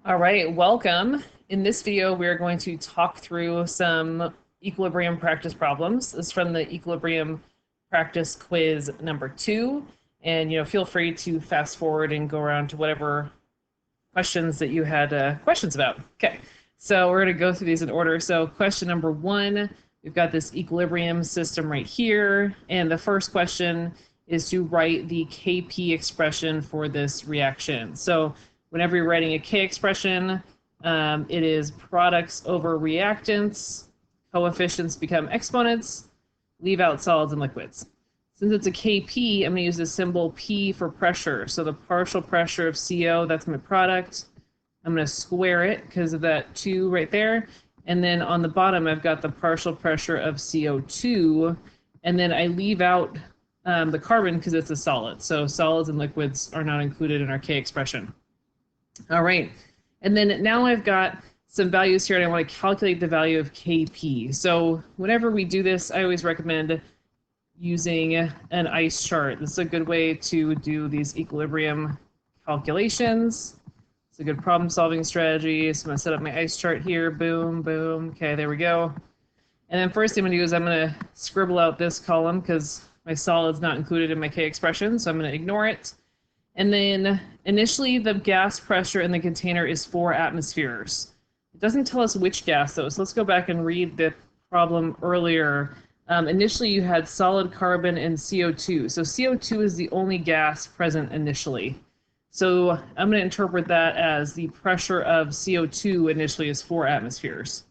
All right, welcome. In this video, we're going to talk through some equilibrium practice problems. This is from the equilibrium practice quiz number 2. And, feel free to fast forward and go around to whatever questions that you had questions about. Okay, so we're going to go through these in order. So question number 1, we've got this equilibrium system right here. And the first question is to write the Kp expression for this reaction. So whenever you're writing a K expression, it is products over reactants, coefficients become exponents, leave out solids and liquids. Since it's a Kp, I'm going to use the symbol P for pressure. So the partial pressure of CO, that's my product. I'm going to square it because of that 2 right there. And then on the bottom, I've got the partial pressure of CO2. And then I leave out the carbon because it's a solid. So solids and liquids are not included in our K expression. All right, and then now I've got some values here and I want to calculate the value of Kp. So whenever we do this, I always recommend using an ice chart. This is a good way to do these equilibrium calculations. It's a good problem solving strategy. So I'm going to set up my ice chart here. Boom, boom. Okay, there we go. And then first thing I'm going to do is I'm going to scribble out this column because my solid's not included in my K expression, so I'm going to ignore it. And then initially the gas pressure in the container is 4 atmospheres. It doesn't tell us which gas though, so let's go back and read the problem earlier. Initially you had solid carbon and CO2. So CO2 is the only gas present initially. So I'm going to interpret that as the pressure of CO2 initially is 4 atmospheres.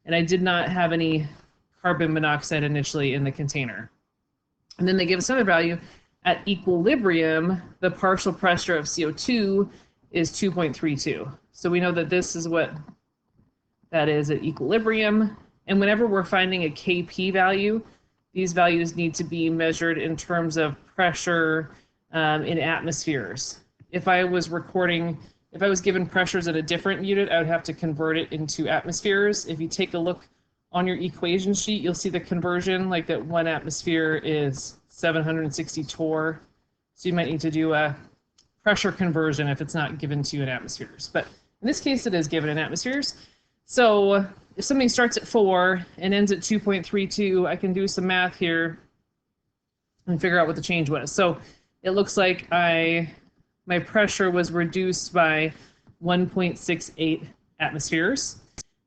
And I did not have any carbon monoxide initially in the container. And then they give us another value. At equilibrium, the partial pressure of CO2 is 2.32. So we know that this is what that is at equilibrium. And whenever we're finding a Kp value, these values need to be measured in terms of pressure in atmospheres. If I was given pressures at a different unit, I would have to convert it into atmospheres. If you take a look on your equation sheet, you'll see the conversion, like that 1 atmosphere is 760 torr. So you might need to do a pressure conversion if it's not given to you in atmospheres. But in this case, it is given in atmospheres. So if something starts at 4 and ends at 2.32, I can do some math here and figure out what the change was. So it looks like my pressure was reduced by 1.68 atmospheres.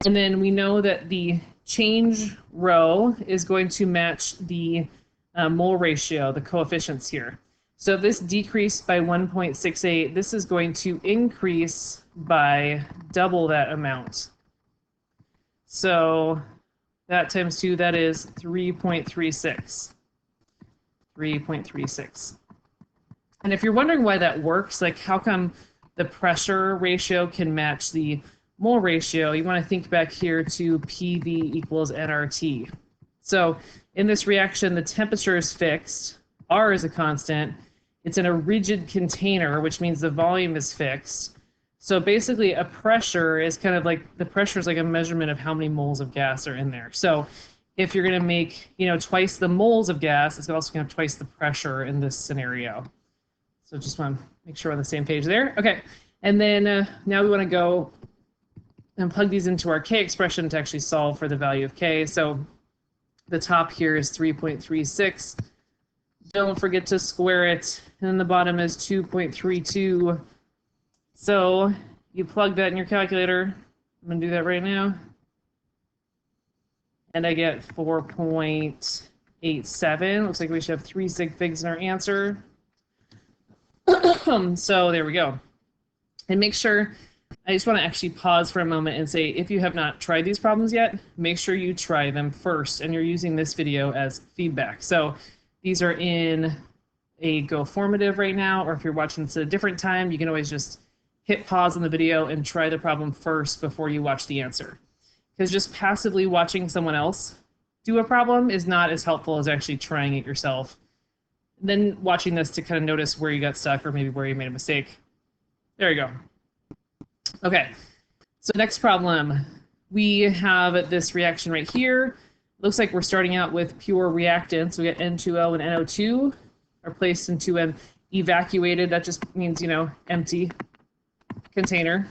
And then we know that the change rho is going to match the mole ratio, the coefficients here. So if this decreased by 1.68, this is going to increase by double that amount. So that times 2, that is 3.36. 3.36. And if you're wondering why that works, like how come the pressure ratio can match the mole ratio, you want to think back here to PV equals nRT. So in this reaction, the temperature is fixed, R is a constant, it's in a rigid container, which means the volume is fixed. So basically a pressure is kind of like, the pressure is like a measurement of how many moles of gas are in there. So if you're going to make, twice the moles of gas, it's also going to have twice the pressure in this scenario. So just want to make sure we're on the same page there. Okay, and then now we want to go and plug these into our K expression to actually solve for the value of K. So the top here is 3.36. Don't forget to square it. And then the bottom is 2.32. So you plug that in your calculator. I'm going to do that right now. And I get 4.87. Looks like we should have 3 sig figs in our answer. So there we go. And make sure, I just want to actually pause for a moment and say, if you have not tried these problems yet, make sure you try them first and you're using this video as feedback. So these are in a Go formative right now, or if you're watching this at a different time, you can always just hit pause on the video and try the problem first before you watch the answer. Because just passively watching someone else do a problem is not as helpful as actually trying it yourself. Then watching this to kind of notice where you got stuck or maybe where you made a mistake. There you go. Okay, so next problem. We have this reaction right here. Looks like we're starting out with pure reactants. We got N2O and NO2 are placed into an evacuated. That just means, empty container.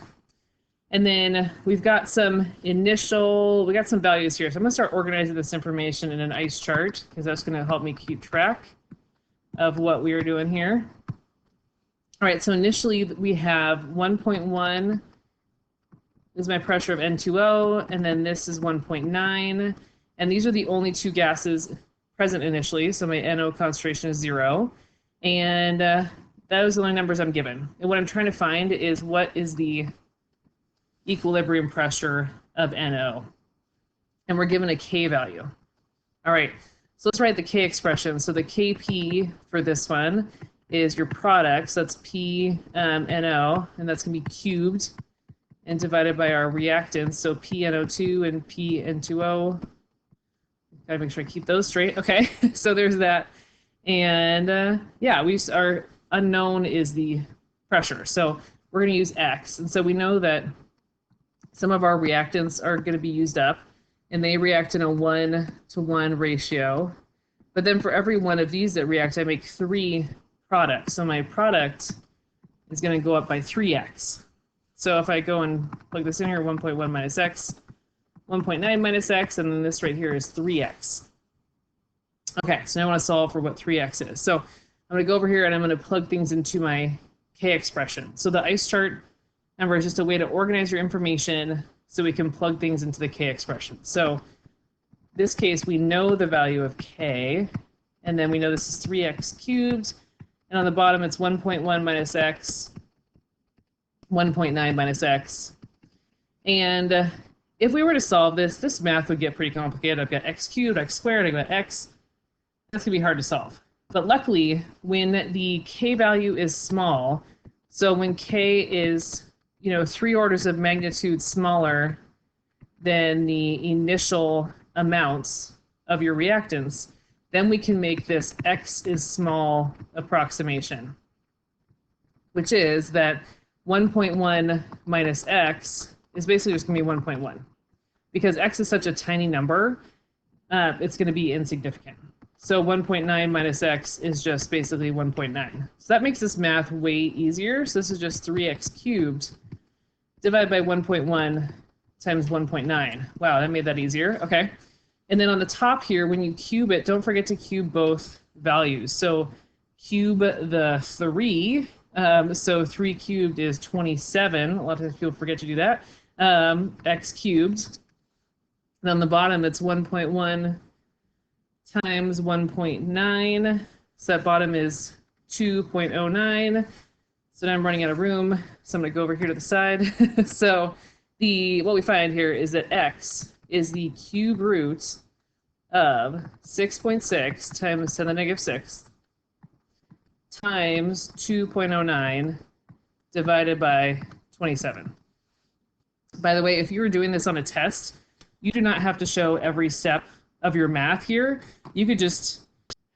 And then we've got some values here. So I'm gonna start organizing this information in an ice chart because that's gonna help me keep track of what we are doing here. All right, so initially we have 1.1 is my pressure of N2O, and then this is 1.9. And these are the only two gases present initially, so my NO concentration is 0. And those are the only numbers I'm given. And what I'm trying to find is what is the equilibrium pressure of NO. And we're given a K value. All right, so let's write the K expression. So the Kp for this one is your product, so that's P NO, and that's going to be cubed and divided by our reactants, so PNO2 and PN2O. Gotta make sure I keep those straight. Okay, so there's that. And yeah, our unknown is the pressure. So we're going to use X. And so we know that some of our reactants are going to be used up, and they react in a 1-to-1 ratio. But then for every one of these that react, I make 3 products. So my product is going to go up by 3x. So if I go and plug this in here, 1.1 minus x, 1.9 minus x, and then this right here is 3x. Okay, so now I want to solve for what 3x is. So I'm going to go over here and I'm going to plug things into my K expression. So the ice chart number is just a way to organize your information so we can plug things into the K expression. So in this case, we know the value of K, and then we know this is 3x cubed, and on the bottom it's 1.1 minus x, 1.9 minus x. And if we were to solve this, this math would get pretty complicated. I've got x cubed, x squared, I've got x. That's going to be hard to solve. But luckily, when the K value is small, so when K is 3 orders of magnitude smaller than the initial amounts of your reactants, then we can make this x is small approximation, which is that 1.1 minus x is basically just going to be 1.1. Because x is such a tiny number, it's going to be insignificant. So 1.9 minus x is just basically 1.9. So that makes this math way easier. So this is just 3x cubed divided by 1.1 times 1.9. Wow, that made that easier. Okay. And then on the top here, when you cube it, don't forget to cube both values. So cube the 3. So 3 cubed is 27. A lot of people forget to do that. X cubed. And on the bottom, it's 1.1 times 1.9. So that bottom is 2.09. So now I'm running out of room. So I'm going to go over here to the side. So what we find here is that x is the cube root of 6.6 times 10 to the negative 6 times 2.09 divided by 27. By the way, if you were doing this on a test, you do not have to show every step of your math here. You could just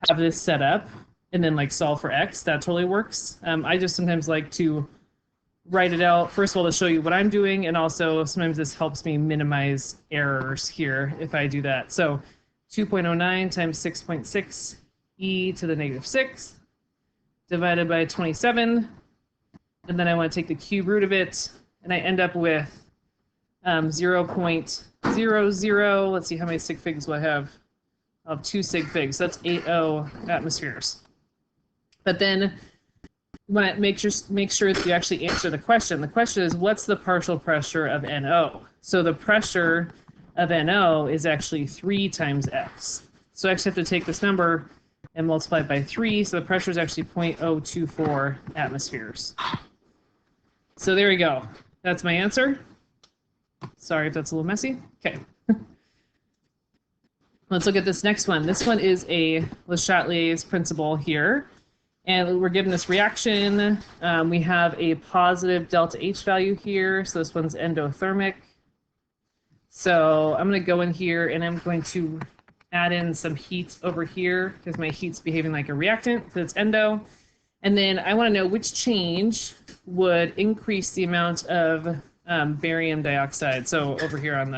have this set up and then like solve for x. That totally works. I just sometimes like to write it out, first of all, to show you what I'm doing, and also sometimes this helps me minimize errors here if I do that. So 2.09 times 6.6 e to the negative 6 divided by 27, and then I want to take the cube root of it, and I end up with 0.00. Let's see how many sig figs will I have. I'll have 2 sig figs. So that's 80 atmospheres. But then you want to make sure that you actually answer the question. The question is, what's the partial pressure of NO? So the pressure of NO is actually 3 times x. So I actually have to take this number and multiply it by 3. So the pressure is actually 0.024 atmospheres. So there we go. That's my answer. Sorry if that's a little messy. Okay. Let's look at this next one. This one is a Chatelier's principle here. And we're given this reaction. We have a positive delta H value here. So this one's endothermic. So I'm going to go in here and I'm going to add in some heat over here because my heat's behaving like a reactant because it's endo. And then I want to know which change would increase the amount of barium dioxide. So over here on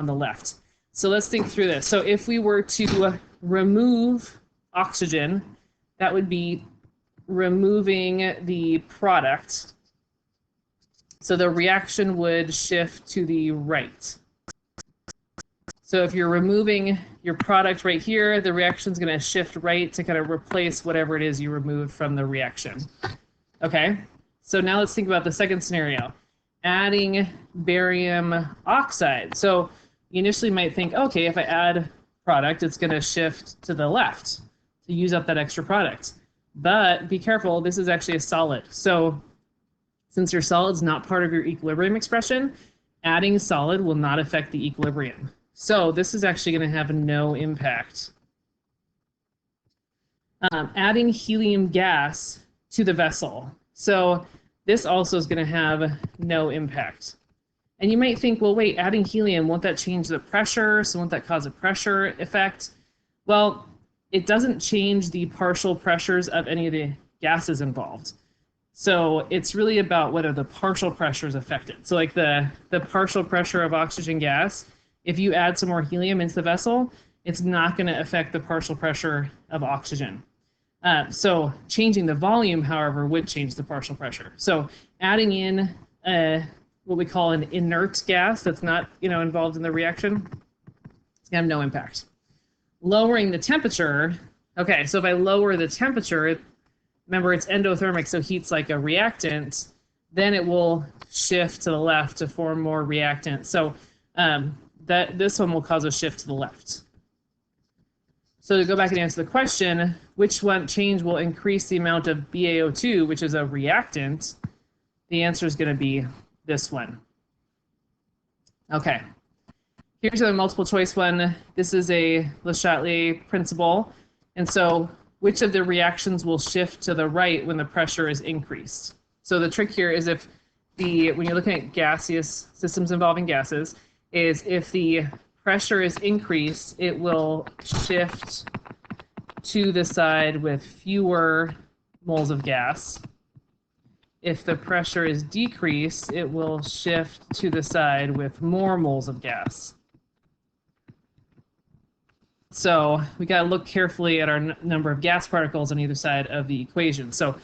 the left. So let's think through this. So if we were to remove oxygen, that would be removing the product So the reaction would shift to the right. So if you're removing your product right here, the reaction is going to shift right to kind of replace whatever it is you removed from the reaction. Okay, so now let's think about the second scenario, adding barium oxide. So you initially might think, okay, if I add product, it's going to shift to the left to use up that extra product. But be careful, this is actually a solid. So since your solid's not part of your equilibrium expression, adding solid will not affect the equilibrium. So this is actually going to have no impact. Adding helium gas to the vessel. So this also is going to have no impact. And you might think, well, wait, adding helium, won't that change the pressure? So won't that cause a pressure effect? Well, it doesn't change the partial pressures of any of the gases involved. So it's really about whether the partial pressure is affected. So like the partial pressure of oxygen gas, if you add some more helium into the vessel, it's not going to affect the partial pressure of oxygen. So changing the volume, however, would change the partial pressure. So adding in what we call an inert gas that's not, involved in the reaction, it's going to have no impact. Lowering the temperature. Okay, so if I lower the temperature, remember it's endothermic, so heat's like a reactant, then it will shift to the left to form more reactant. So this one will cause a shift to the left. So to go back and answer the question, which one change will increase the amount of BaO2, which is a reactant? The answer is going to be this one. Okay. Here's a multiple choice one. This is a Le Chatelier principle. And so which of the reactions will shift to the right when the pressure is increased? So the trick here is when you're looking at gaseous systems involving gases, is if the pressure is increased, it will shift to the side with fewer moles of gas. If the pressure is decreased, it will shift to the side with more moles of gas. So we got to look carefully at our number of gas particles on either side of the equation. So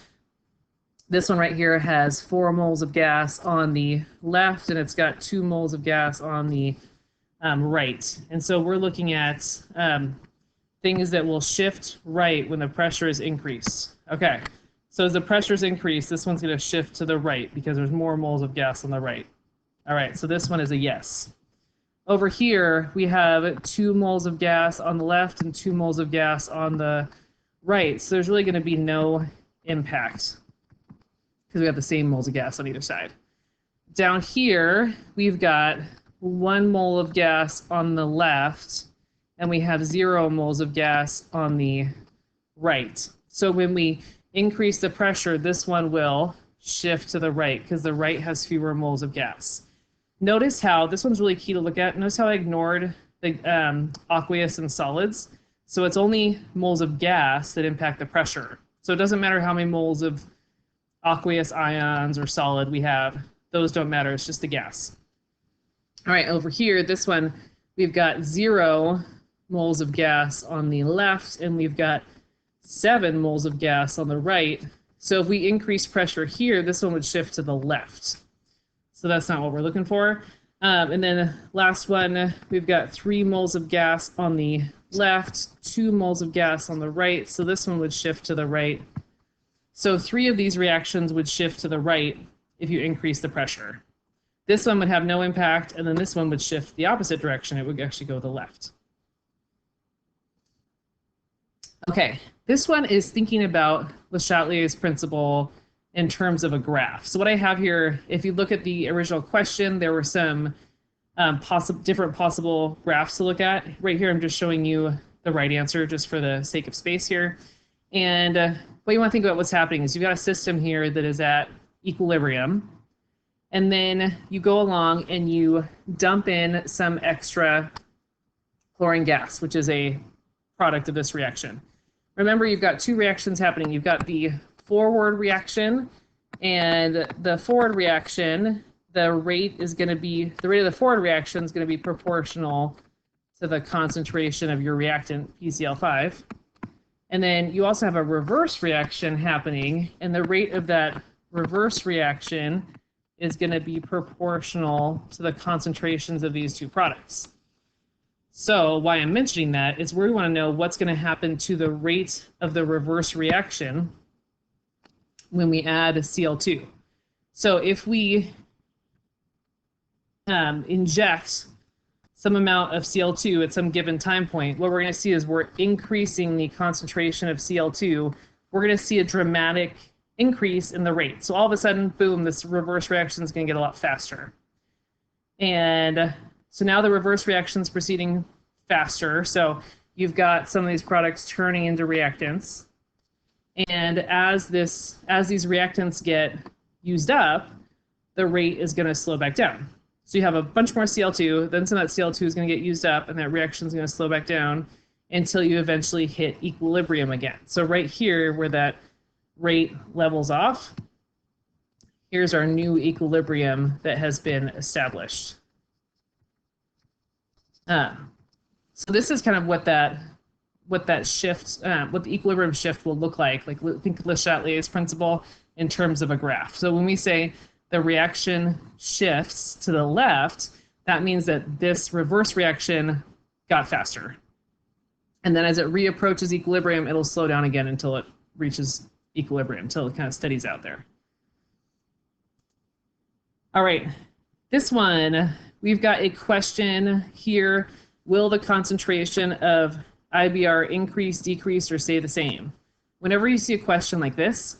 this one right here has 4 moles of gas on the left, and it's got 2 moles of gas on the right. And so we're looking at things that will shift right when the pressure is increased. Okay, so as the pressure is increased, this one's going to shift to the right because there's more moles of gas on the right. All right, so this one is a yes. Over here, we have 2 moles of gas on the left and 2 moles of gas on the right. So there's really going to be no impact because we have the same moles of gas on either side. Down here, we've got 1 mole of gas on the left, and we have 0 moles of gas on the right. So when we increase the pressure, this one will shift to the right because the right has fewer moles of gas. Notice how, this one's really key to look at, notice how I ignored the aqueous and solids. So it's only moles of gas that impact the pressure. So it doesn't matter how many moles of aqueous ions or solid we have, those don't matter, it's just the gas. All right, over here, this one, we've got 0 moles of gas on the left, and we've got 7 moles of gas on the right. So if we increase pressure here, this one would shift to the left. So that's not what we're looking for. And then last one, we've got 3 moles of gas on the left, 2 moles of gas on the right. So this one would shift to the right. So 3 of these reactions would shift to the right if you increase the pressure. This one would have no impact, and then this one would shift the opposite direction. It would actually go to the left. Okay, this one is thinking about Le Chatelier's principle in terms of a graph. So what I have here, if you look at the original question, there were some different possible graphs to look at. Right here, I'm just showing you the right answer just for the sake of space here. And what you want to think about what's happening is you've got a system here that is at equilibrium. And then you go along and you dump in some extra chlorine gas, which is a product of this reaction. Remember, you've got 2 reactions happening. You've got the forward reaction, and the forward reaction, the rate of the forward reaction is going to be proportional to the concentration of your reactant, PCl5. And then you also have a reverse reaction happening, and the rate of that reverse reaction is going to be proportional to the concentrations of these two products. So why I'm mentioning that is we want to know what's going to happen to the rate of the reverse reaction when we add Cl2. So if we inject some amount of Cl2 at some given time point, what we're going to see is we're increasing the concentration of Cl2. We're going to see a dramatic increase in the rate. So all of a sudden, boom, this reverse reaction is going to get a lot faster. And so now the reverse reaction is proceeding faster. So you've got some of these products turning into reactants. And as these reactants get used up, the rate is going to slow back down. So you have a bunch more Cl2, then some of that Cl2 is going to get used up, and that reaction is going to slow back down until you eventually hit equilibrium again. So right here, where that rate levels off, here's our new equilibrium that has been established. So this is kind of what that shift, what the equilibrium shift will look like. Like think Le Chatelier's principle in terms of a graph. So when we say the reaction shifts to the left, that means that this reverse reaction got faster. And then as it reapproaches equilibrium, it'll slow down again until it reaches equilibrium, until it kind of steadies out there. All right, this one, we've got a question here. Will the concentration of IBR increase, decrease, or stay the same? Whenever you see a question like this,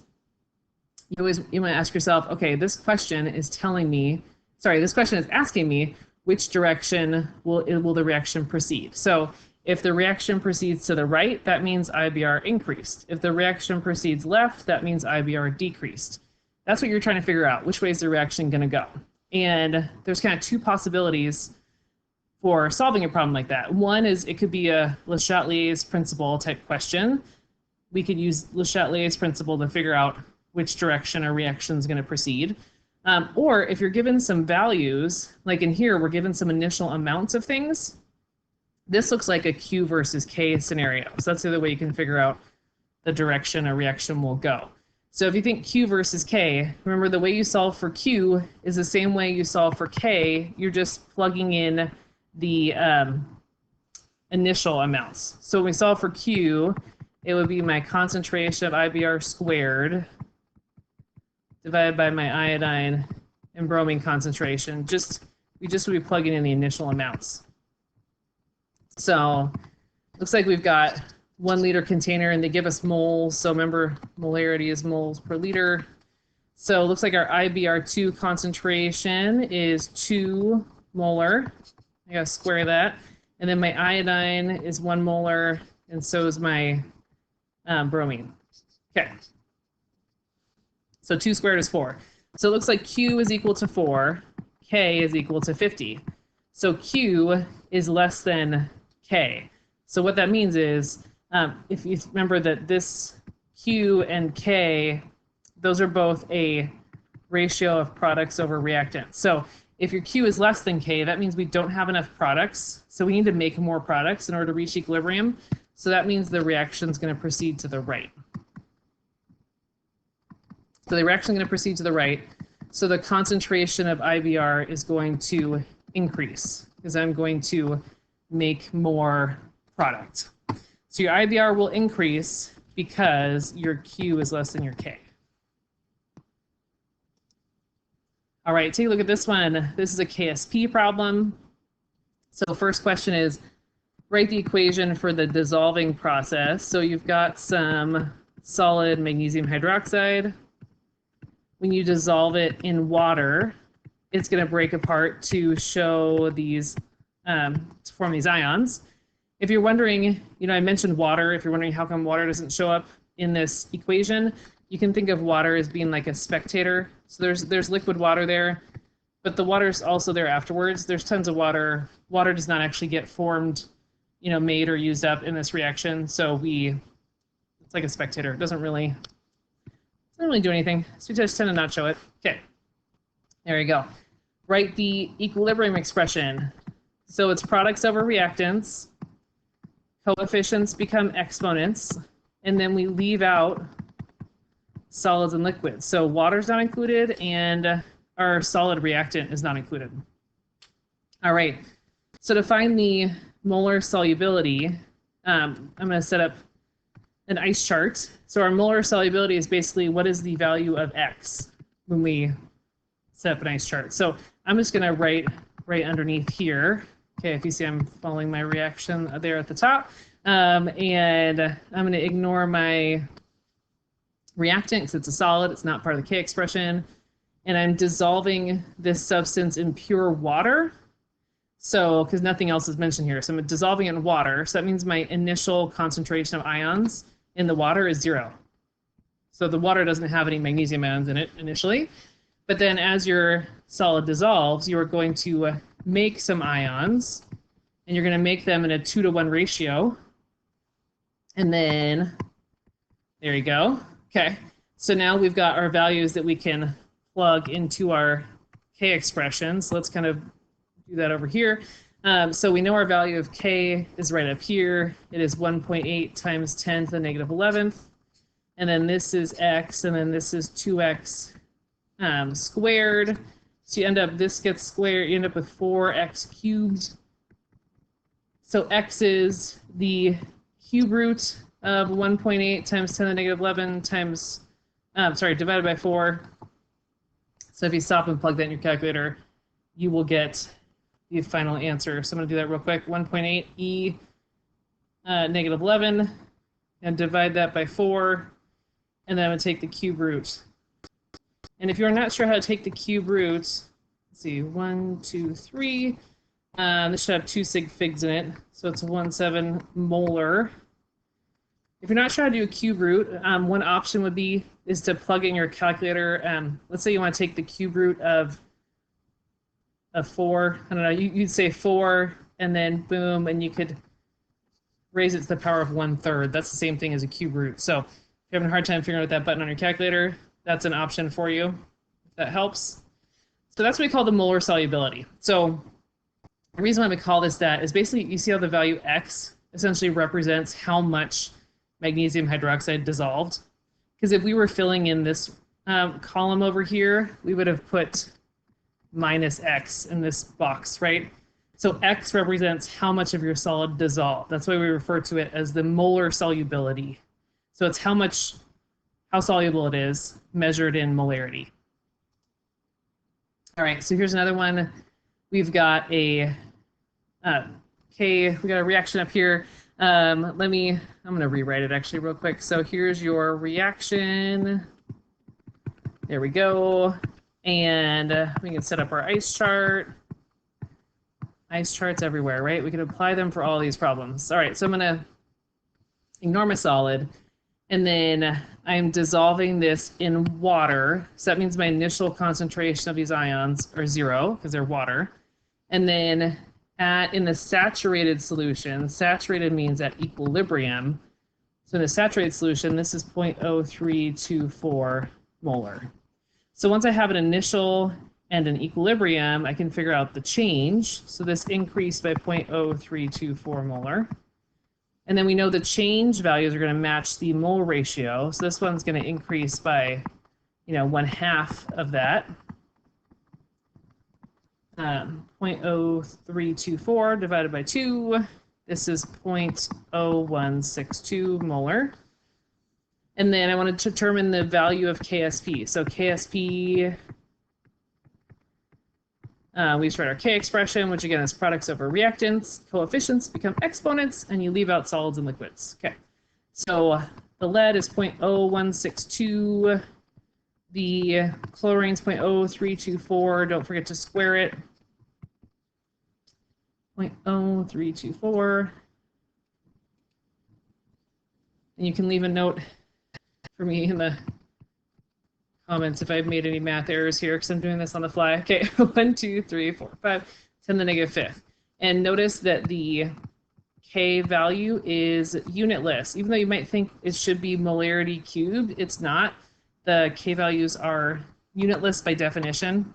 you want to ask yourself, okay, this question is asking me which direction will the reaction proceed. So if the reaction proceeds to the right, that means IBR increased. If the reaction proceeds left, that means IBR decreased. That's what you're trying to figure out. Which way is the reaction going to go? And there's kind of two possibilities for solving a problem like that. One is it could be a Le Chatelier's principle type question. We could use Le Chatelier's principle to figure out which direction a reaction is going to proceed. Or if you're given some values, like in here, we're given some initial amounts of things. This looks like a Q versus K scenario. So that's the other way you can figure out the direction a reaction will go. So if you think Q versus K, remember the way you solve for Q is the same way you solve for K. You're just plugging in the initial amounts. So when we solve for Q, it would be my concentration of IBR squared divided by my iodine and bromine concentration. We just would be plugging in the initial amounts. So looks like we've got 1 liter container and they give us moles. So remember, molarity is moles per liter. So it looks like our IBR2 concentration is 2 molar. I gotta square that. And then my iodine is 1 molar, and so is my bromine. Okay. So 2 squared is 4. So it looks like Q is equal to 4, K is equal to 50. So Q is less than K. So what that means is, if you remember that this Q and K, those are both a ratio of products over reactants. So if your Q is less than K, that means we don't have enough products. So we need to make more products in order to reach equilibrium. So that means the reaction is going to proceed to the right. So the reaction is going to proceed to the right. So the concentration of IBR is going to increase because I'm going to make more product. So your IBR will increase because your Q is less than your K. All right, take a look at this one. This is a KSP problem. So first question is, write the equation for the dissolving process. So you've got some solid magnesium hydroxide. When you dissolve it in water, it's going to break apart to show these, to form these ions. If you're wondering, I mentioned water. If you're wondering how come water doesn't show up in this equation, you can think of water as being like a spectator. So there's liquid water there, but the water's also there afterwards. There's tons of water. Water does not actually get formed, made or used up in this reaction. So it's like a spectator. It doesn't really do anything. So we just tend to not show it. Okay, there you go. Write the equilibrium expression. So it's products over reactants. Coefficients become exponents, and then we leave out solids and liquids. So water's not included, and our solid reactant is not included. All right, so to find the molar solubility, I'm going to set up an ice chart. So our molar solubility is basically what is the value of X when we set up an ice chart. So I'm just going to write right underneath here. Okay, if you see I'm following my reaction there at the top. And I'm going to ignore my reactant because it's a solid. It's not part of the K expression. And I'm dissolving this substance in pure water. So, because nothing else is mentioned here. So I'm dissolving it in water. So that means my initial concentration of ions in the water is 0. So the water doesn't have any magnesium ions in it initially. But then as your solid dissolves, you are going to make some ions. And you're going to make them in a 2-to-1 ratio. And then, there you go. Okay. So now we've got our values that we can plug into our K expression. So let's kind of do that over here. So we know our value of K is right up here. It is 1.8 times 10 to the negative 11th. And then this is X, and then this is 2X squared. So you end up, this gets squared, you end up with 4X cubed. So X is the cube root of 1.8 times 10 to the negative 11 times, divided by 4. So if you stop and plug that in your calculator, you will get the final answer. So I'm going to do that real quick. 1.8 e negative 11 and divide that by 4. And then I'm going to take the cube root. And if you're not sure how to take the cube root, let's see, 1, 2, 3. This should have 2 sig figs in it. So it's 1.7 molar. If you're not sure how to do a cube root, one option would be is to plug in your calculator. Let's say you want to take the cube root of 4. I don't know, you'd say 4 and then boom, and you could raise it to the power of 1/3. That's the same thing as a cube root. So if you're having a hard time figuring out that button on your calculator, that's an option for you, if that helps. So that's what we call the molar solubility. So the reason why we call this that is basically you see how the value X essentially represents how much magnesium hydroxide dissolved. Because if we were filling in this column over here, we would have put minus X in this box, right? So X represents how much of your solid dissolved. That's why we refer to it as the molar solubility. So it's how soluble it is measured in molarity. All right, so here's another one. We've got a we got a reaction up here. I'm going to rewrite it actually real quick. So here's your reaction. There we go. And we can set up our ice chart. Ice charts everywhere, right? We can apply them for all these problems. All right, so I'm going to ignore my solid. And then I'm dissolving this in water. So that means my initial concentration of these ions are 0 because they're water. And then in the saturated solution, saturated means at equilibrium. So in the saturated solution, this is 0.0324 molar. So once I have an initial and an equilibrium, I can figure out the change. So this increased by 0.0324 molar. And then we know the change values are going to match the mole ratio. So this one's going to increase by, 1/2 of that. 0.0324 divided by 2. This is 0.0162 molar. And then I want to determine the value of KSP. So KSP, we just write our K expression, which again is products over reactants. Coefficients become exponents, and you leave out solids and liquids. Okay, so the lead is 0.0162. The chlorine's 0.0324. Don't forget to square it. 0.0324. And you can leave a note for me in the comments if I've made any math errors here, because I'm doing this on the fly. Okay, 1, 2, 3, 4, 5, 10 to the negative 5th. And notice that the K value is unitless. Even though you might think it should be molarity cubed, it's not. The K values are unitless by definition.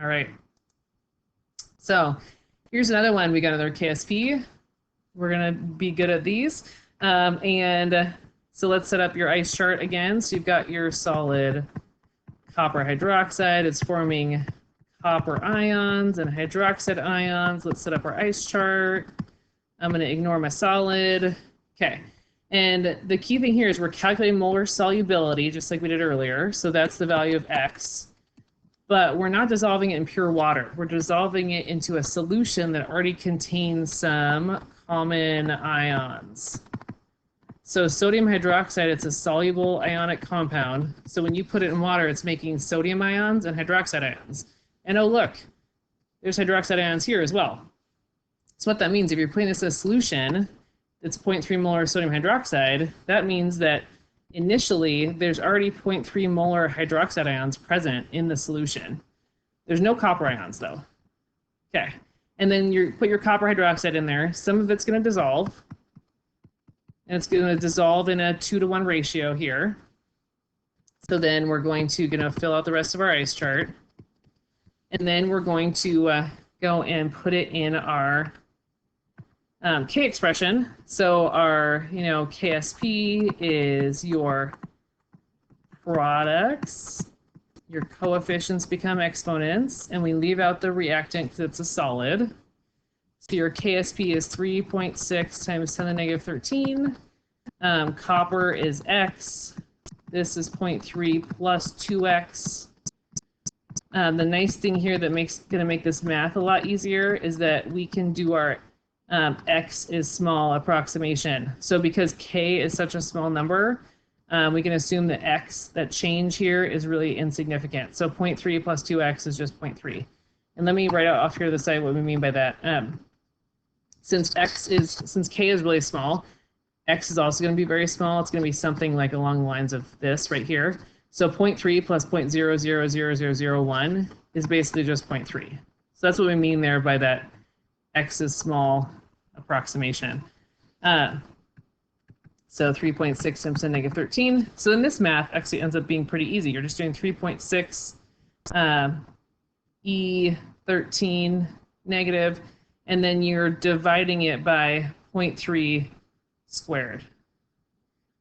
All right. So here's another one. We got another KSP. We're going to be good at these. So let's set up your ice chart again. So you've got your solid copper hydroxide. It's forming copper ions and hydroxide ions. Let's set up our ice chart. I'm going to ignore my solid. Okay. And the key thing here is we're calculating molar solubility, just like we did earlier. So that's the value of X. But we're not dissolving it in pure water. We're dissolving it into a solution that already contains some common ions. So sodium hydroxide, it's a soluble ionic compound. So when you put it in water, it's making sodium ions and hydroxide ions. And oh, look, there's hydroxide ions here as well. So what that means, if you're putting this in a solution that's 0.3 molar sodium hydroxide, that means that initially there's already 0.3 molar hydroxide ions present in the solution. There's no copper ions though. Okay, and then you put your copper hydroxide in there. Some of it's going to dissolve, and it's going to dissolve in a 2-to-1 ratio here. So then we're going to fill out the rest of our ice chart, and then we're going to go and put it in our K expression. So our, KSP is your products. Your coefficients become exponents, and we leave out the reactant because it's a solid. So your KSP is 3.6 times 10 to the negative 13. Copper is X. This is 0.3 plus 2X. The nice thing here that going to make this math a lot easier is that we can do our X is small approximation. So because K is such a small number, we can assume that X, that change here, is really insignificant. So 0.3 plus 2X is just 0.3. And let me write out off here to the side what we mean by that. Since K is really small, X is also going to be very small. It's going to be something like along the lines of this right here. So 0.3 plus 0.000001 is basically just 0.3. So that's what we mean there by that X is small approximation. So 3.6 times 10 negative 13. So then this math actually ends up being pretty easy. You're just doing 3.6 E13 negative, and then you're dividing it by 0.3 squared.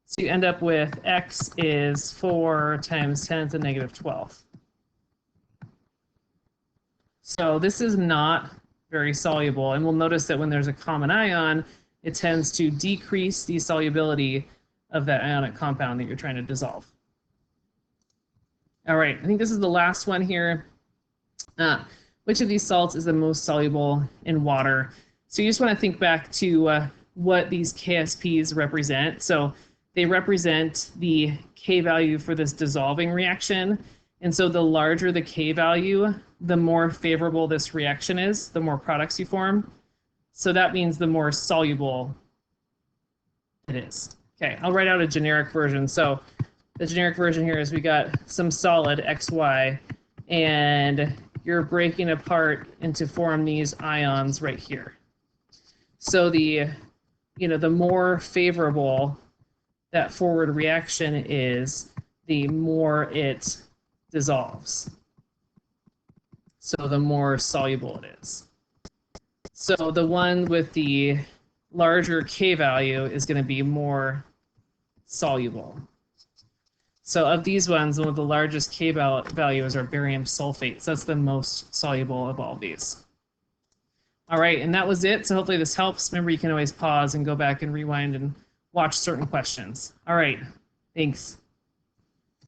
So you end up with X is 4 times 10 to the negative 12. So this is not very soluble, and we'll notice that when there's a common ion, it tends to decrease the solubility of that ionic compound that you're trying to dissolve. All right, I think this is the last one here. Which of these salts is the most soluble in water? So you just want to think back to what these KSPs represent. So they represent the K value for this dissolving reaction. And so the larger the K value, the more favorable this reaction is, the more products you form. So that means the more soluble it is. Okay, I'll write out a generic version. So the generic version here is we got some solid XY, and you're breaking apart into form these ions right here. So the more favorable that forward reaction is, the more it dissolves. So the more soluble it is. So the one with the larger K value is going to be more soluble. So of these ones, one of the largest K values are barium sulfate. So that's the most soluble of all these. All right, and that was it. So hopefully this helps. Remember, you can always pause and go back and rewind and watch certain questions. All right, thanks.